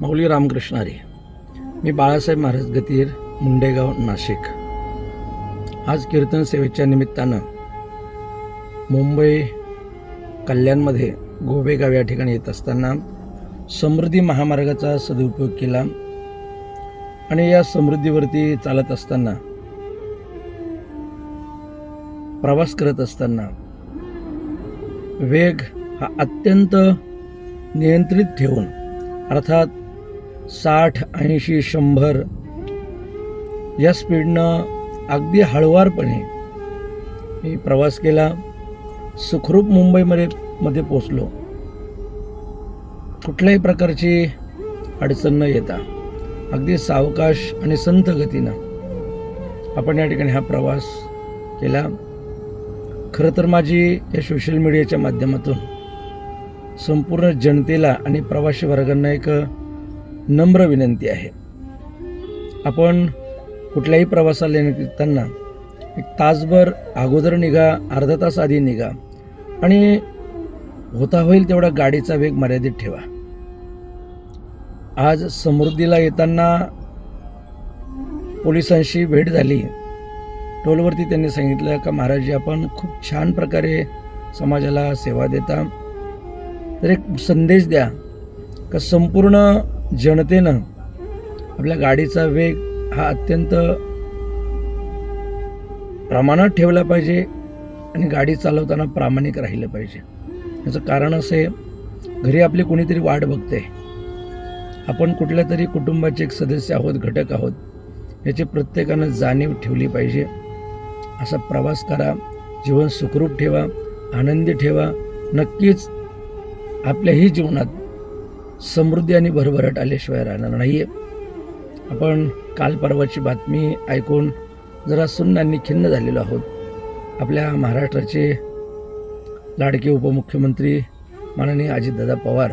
माऊली रामकृष्ण हरी. मी बाळासाहेब महाराज गतीर, मुंडेगाव, नाशिक. आज कीर्तन सेवेच्या निमित्तानं मुंबई कल्याणमध्ये गोवेगाव या ठिकाणी येत असताना समृद्धी महामार्गाचा सदुपयोग केला आणि या समृद्धीवरती चालत असताना, प्रवास करत असताना वेग हा अत्यंत नियंत्रित ठेवून, अर्थात 60, 80, 100 या स्पीडनं अगदी हळुवारपणे मी प्रवास केला. सुखरूप मुंबईमध्ये पोचलो. कुठल्याही प्रकारची अडचण न येता अगदी सावकाश आणि संथ गतीनं आपण या ठिकाणी हा प्रवास केला. खरं तर माझी या सोशल मीडियाच्या माध्यमातून संपूर्ण जनतेला आणि प्रवासी वर्गांना एक नम्र विनंती आहे. आपण कुठल्याही प्रवासाला निघताना एक तासभर अगोदर निघा, अर्धा तास आधी निघा आणि होता होईल तेवढा गाडीचा वेग मर्यादित ठेवा. आज समृद्धीला येताना पोलिसांशी भेट झाली. टोलवरती त्यांनी सांगितलं का महाराज, आपण खूप छान प्रकारे समाजाला सेवा देता, तर एक संदेश द्या का संपूर्ण जनतेनं आपल्या गाडीचा वेग हा अत्यंत प्रमाणात ठेवला पाहिजे आणि गाडी चालवताना प्रामाणिक राहिलं पाहिजे. याचं कारण असं आहे, घरी आपली कोणीतरी वाट बघते, आपण कुठल्या तरी कुटुंबाचे एक सदस्य आहोत, घटक आहोत, याची प्रत्येकानं जाणीव ठेवली पाहिजे. असा प्रवास करा, जीवन सुखरूप ठेवा, आनंदी ठेवा. नक्कीच आपल्याही जीवनात समृद्धी आणि भरभराट आल्याशिवाय राहणार नाही आहे. आपण काल परवाची बातमी ऐकून जरा सुन्न आणि खिन्न झालेलो आहोत. आपल्या महाराष्ट्राचे लाडके उपमुख्यमंत्री माननीय अजितदादा पवार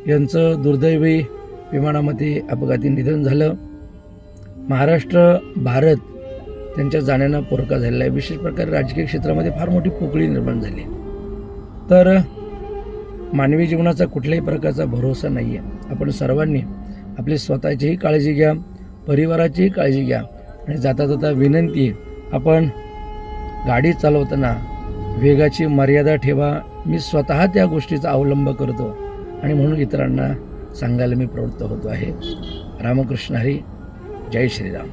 यांचं दुर्दैवी विमानामध्ये अपघाती निधन झालं. महाराष्ट्र, भारत त्यांच्या जाण्यानं पोरका झालेला आहे. विशेष प्रकारे राजकीय क्षेत्रामध्ये फार मोठी पोकळी निर्माण झाली. तर मानवी जीवनाचा कुठल्याही प्रकारचा भरोसा नाही आहे. आपण सर्वांनी आपली स्वतःचीही काळजी घ्या, परिवाराचीही काळजी घ्या आणि जाता जाता विनंती आहे, आपण गाडी चालवताना वेगाची मर्यादा ठेवा. मी स्वतः त्या गोष्टीचा अवलंब करतो आणि म्हणून इतरांना सांगायला मी प्रवृत्त होतो आहे. रामकृष्ण हरी. जय श्रीराम.